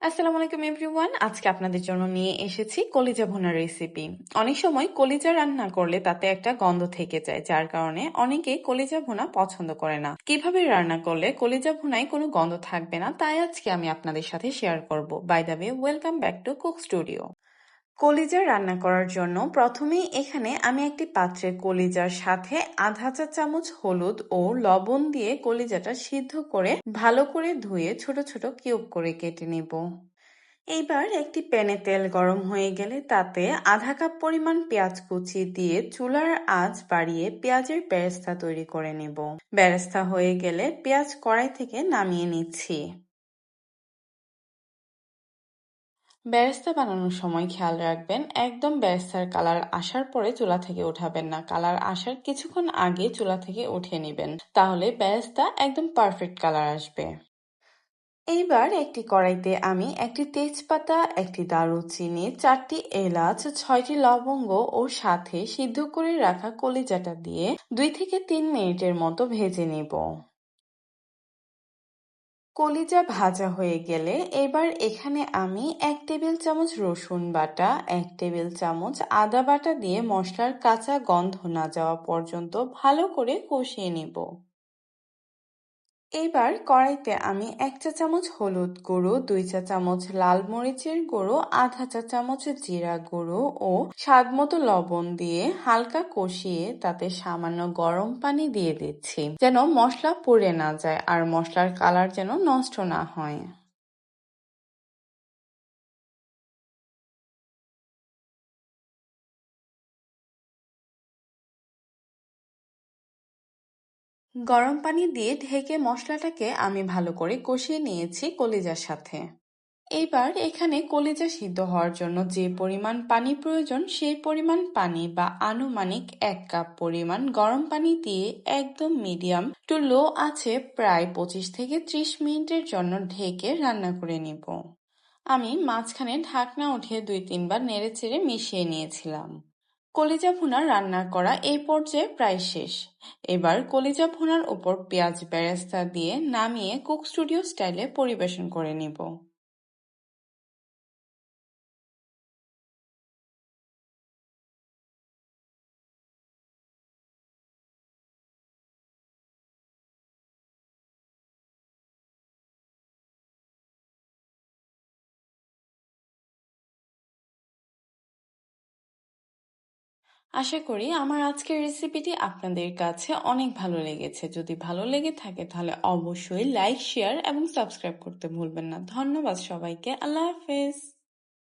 আসসালামু আলাইকুম এভরিওয়ান। আজকে আপনাদের জন্য নিয়ে এসেছি কলিজা ভুনার রেসিপি। অনেক সময় কলিজা রান্না করলে তাতে একটা গন্ধ থেকে যায়, যার কারণে অনেকেই কলিজা ভুনা পছন্দ করে না। কিভাবে রান্না করলে কলিজা ভুনায় কোনো গন্ধ থাকবে না, তাই আজকে আমি আপনাদের সাথে শেয়ার করব। By the way, welcome back to Cook Studio. কলিজা রান্না করার জন্য প্রথমেই এখানে আমি একটি পাত্রে কলিজার সাথে আধা চা চামচ হলুদ ও লবণ দিয়ে কলিজাটা সিদ্ধ করে ভালো করে ধুয়ে ছোট ছোট কিউব করে কেটে নেব। এইবার একটি প্যানে তেল গরম হয়ে গেলে তাতে আধা কাপ পরিমাণ পেঁয়াজ কুচি দিয়ে চুলার আঁচ বাড়িয়ে পেঁয়াজের বেরেস্তা তৈরি করে নেব। বেরেস্তা হয়ে গেলে পেঁয়াজ কড়াই থেকে নামিয়ে নিচ্ছি। বেরেস্তা বানানোর সময় খেয়াল রাখবেন, একদম বেরেস্তার কালার আসার পরে চুলা থেকে উঠাবেন না। কালার আসার কিছুক্ষণ আগে চুলা থেকে উঠিয়ে নেবেন, তাহলে বেরেস্তা একদম পারফেক্ট কালার আসবে। এইবার একটি কড়াইতে আমি একটি তেজপাতা, একটি দারুচিনি, 4টি এলাচ, 6টি লবঙ্গ ও সাথে সিদ্ধ করে রাখা কলিজাটা দিয়ে 2 থেকে 3 মিনিটের মতো ভেজে নেব। কলিজা ভাজা হয়ে গেলে এবার এখানে আমি 1 টেবিল চামচ রসুন বাটা, 1 টেবিল চামচ আদা বাটা দিয়ে মশলার কাঁচা গন্ধ না যাওয়া পর্যন্ত ভালো করে কষিয়ে নেব। এইবার কড়াইতে আমি 1 চা চামচ হলুদ গুঁড়ো, 2 চা চামচ লাল মরিচের গুঁড়ো, আধা চা চামচ জিরা গুঁড়ো ও স্বাদমতো লবণ দিয়ে হালকা কষিয়ে তাতে সামান্য গরম পানি দিয়ে দিচ্ছি, যেন মশলা পুড়ে না যায় আর মশলার কালার যেন নষ্ট না হয়। গরম পানি দিয়ে ঢেকে মশলাটাকে আমি ভালো করে কষিয়ে নিয়েছি কলিজার সাথে। এইবার এখানে কলিজা সিদ্ধ হওয়ার জন্য যে পরিমাণ পানি প্রয়োজন সেই পরিমাণ পানি বা আনুমানিক 1 কাপ পরিমাণ গরম পানি দিয়ে একদম মিডিয়াম টু লো আছে প্রায় 25 থেকে 30 মিনিটের জন্য ঢেকে রান্না করে নিব। আমি মাঝখানে ঢাকনা উঠিয়ে 2-3 বার নেড়েচেড়ে মিশিয়ে নিয়েছিলাম। কলিজা ভুনা রান্না করা এই পর্যায়ে প্রায় শেষ। এবার কলিজা ভুনার উপর পেঁয়াজ বেরেস্তা দিয়ে নামিয়ে কুক স্টুডিও স্টাইলে পরিবেশন করে নিব। আশা করি আমার আজকের রেসিপিটি আপনাদের কাছে অনেক ভালো লেগেছে। যদি ভালো লেগে থাকে তাহলে অবশ্যই লাইক, শেয়ার এবং সাবস্ক্রাইব করতে ভুলবেন না। ধন্যবাদ সবাইকে। আল্লাহ হাফেজ।